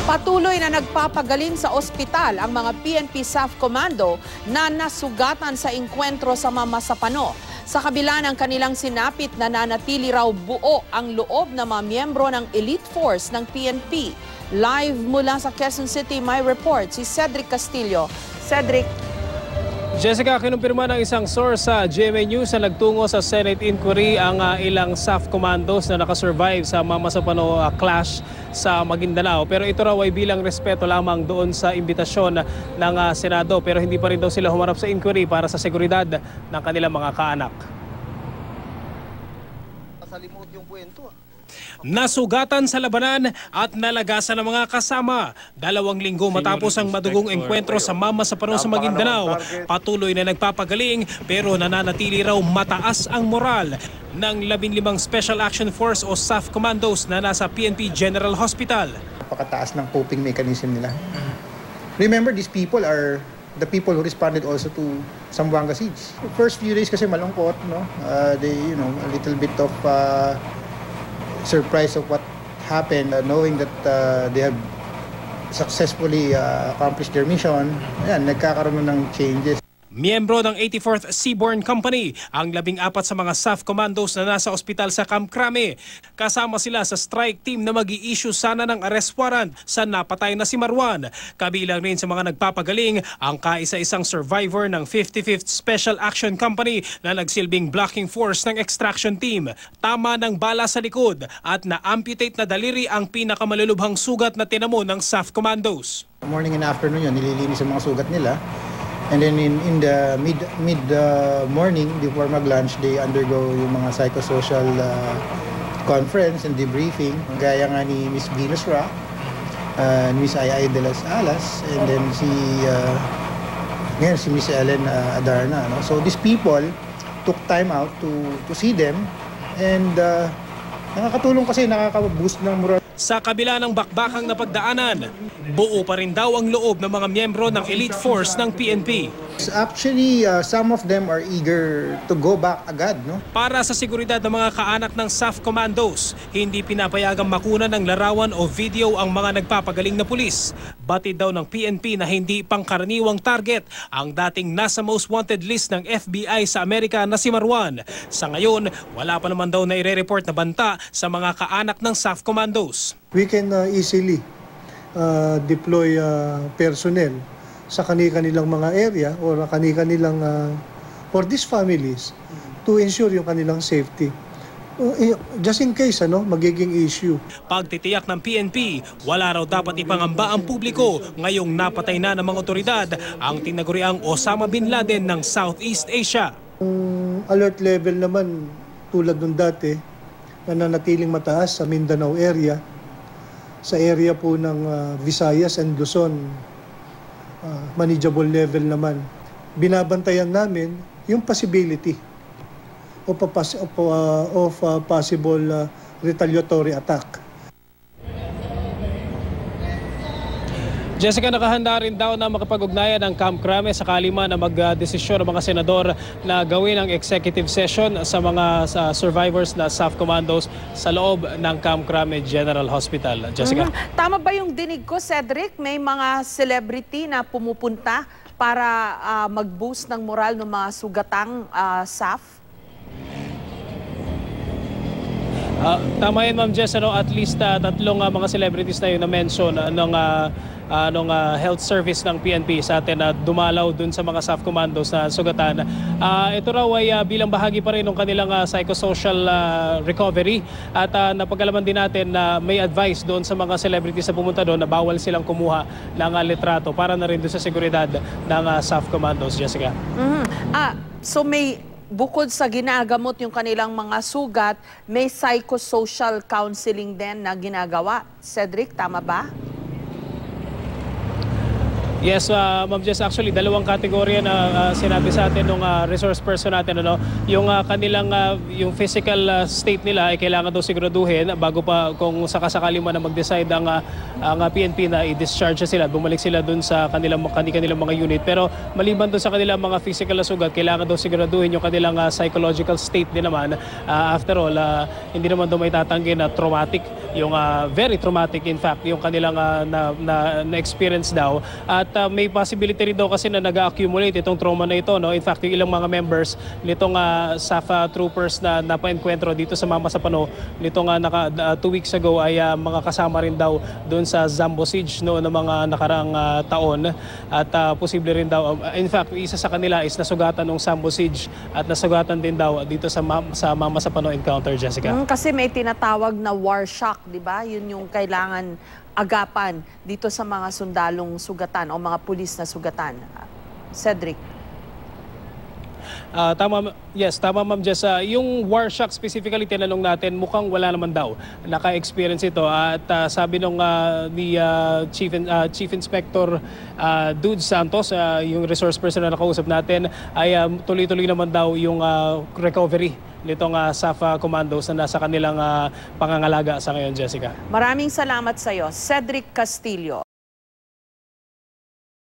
Patuloy na nagpapagaling sa ospital ang mga PNP SAF Commando na nasugatan sa engkwentro sa Mamasapano. Sa kabila ng kanilang sinapit, nananatili raw buo ang loob ng mga miyembro ng elite force ng PNP. Live mula sa Quezon City, may report si Cedric Castillo. Cedric. Jessica, kinumpirma ng isang source sa GMA News na nagtungo sa Senate inquiry ang ilang SAF commandos na nakasurvive sa Mamasapano clash sa Maguindanao. Pero ito raw ay bilang respeto lamang doon sa imbitasyon ng Senado. Pero hindi pa rin daw sila humarap sa inquiry para sa seguridad ng kanilang mga kaanak. Nakalimuot yung kwento. Nasugatan sa labanan at nalagasan ng mga kasama. 2 linggo matapos ang madugong engkwentro sa Mamasapano sa Maguindanao, patuloy na nagpapagaling pero nananatili raw mataas ang moral ng 15 Special Action Force o SAF Commandos na nasa PNP General Hospital. Napakataas ng coping mechanism nila. Remember, these people are the people who responded also to Zamboanga siege. The first few days kasi malungkot, no? They, a little bit of surprise of what happened, knowing that they have successfully accomplished their mission. Ayan, nagkakaroon ng changes. Miyembro ng 84th Seaborne Company ang 14 sa mga SAF commandos na nasa ospital sa Camp Crame. Kasama sila sa strike team na mag-i-issue sana ng arrest warrant sa napatay na si Marwan. Kabilang rin sa mga nagpapagaling ang kaisa-isang survivor ng 55th Special Action Company na nagsilbing blocking force ng extraction team. Tama ng bala sa likod at na-amputate na daliri ang pinakamalulubhang sugat na tinamo ng SAF commandos. Morning and afternoon yun, nililinis ang mga sugat nila. And then in the mid morning, before mag-lunch, they undergo yung mga psychosocial conference and debriefing. Gaya nga ni Miss Venus Ra, Miss Ay de las Alas, and then si Miss Ellen Adarna. No? So these people took time out to see them, and nakakatulong kasi, nakaka-boost ng moral. Sa kabila ng bakbakang napagdaanan, buo pa rin daw ang loob ng mga miyembro ng elite force ng PNP. Actually, some of them are eager to go back agad, no? Para sa seguridad ng mga kaanak ng SAF Commandos, hindi pinapayagang makuna ng larawan o video ang mga nagpapagaling na pulis. Batid daw ng PNP na hindi pangkaraniwang target ang dating nasa most wanted list ng FBI sa Amerika na si Marwan. Sa ngayon, wala pa naman daw na ire-report na banta sa mga kaanak ng SAF Commandos. We can easily deploy personnel sa kanilang mga area or kanilang for these families to ensure yung kanilang safety. Just in case magiging issue. Pagtitiyak ng PNP, wala raw dapat ipangamba ang publiko ngayong napatay na ng mga otoridad ang tinaguriang Osama Bin Laden ng Southeast Asia. Alert level naman tulad nung dati nananatiling mataas sa Mindanao area, sa area po ng Visayas and Luzon, manageable level naman. Binabantayan namin yung possibility of possible retaliatory attack. Jessica, nakahanda rin daw na makapag-ugnayan ng Camp Crame sakali man na magdesisyon ng mga senador na gawin ang executive session sa mga survivors na SAF Commandos sa loob ng Camp Crame General Hospital. Jessica? Tama ba yung dinig ko, Cedric? May mga celebrity na pumupunta para mag-boost ng moral ng mga sugatang SAF? Tama yan, Ma'am Jess, at least 3 mga celebrities na yun na mention nung health service ng PNP sa atin na dumalaw dun sa mga SAF commandos na sugatan. Ito raw ay bilang bahagi pa rin ng kanilang psychosocial recovery at napagalaman din natin na may advice doon sa mga celebrities na pumunta doon na bawal silang kumuha ng litrato para na rin doon sa seguridad ng SAF commandos, Jessica. So bukod sa ginagamot yung kanilang mga sugat, may psychosocial counseling din na ginagawa. Cedric, tama ba? Yes, Ma'am Jess, actually dalawang kategorya na sinabi sa atin ng resource person natin, ano, yung kanilang yung physical state nila ay kailangan daw siguraduhin bago pa kung sakasakali man na mag-decide ang PNP na i-discharge sila, bumalik sila dun sa kanilang mga unit. Pero maliban dun sa kanilang mga physical na sugat, kailangan daw siguraduhin yung kanilang psychological state din naman. After all, hindi naman daw may tatanggi na traumatic, yung very traumatic in fact, yung kanilang na-experience daw. At may possibility rin daw kasi na nag-accumulate itong trauma na ito, no? In fact, yung ilang mga members nitong SAFA troopers na napaenkwentro dito sa Mamasapano nitong 2 weeks ago ay mga kasama rin daw doon sa Zambo Siege noon ng mga nakaraang taon. At posible rin daw, in fact, isa sa kanila is nasugatan ng Zambo Siege at nasugatan din daw dito sa Mamasapano encounter, Jessica. Kasi may tinatawag na war shock, di ba? Yun yung kailangan agapan dito sa mga sundalong sugatan o mga pulis na sugatan. Cedric. Tama Ma'am Jess. Yung war shock specifically tinanong natin, mukhang wala naman daw naka-experience ito. At sabi nung ni Chief Inspector Dude Santos, yung resource person na nakausap natin, ay tuloy-tuloy naman daw yung recovery nitong SAFA commandos na nasa kanilang pangangalaga sa ngayon, Jessica. Maraming salamat sa iyo, Cedric Castillo.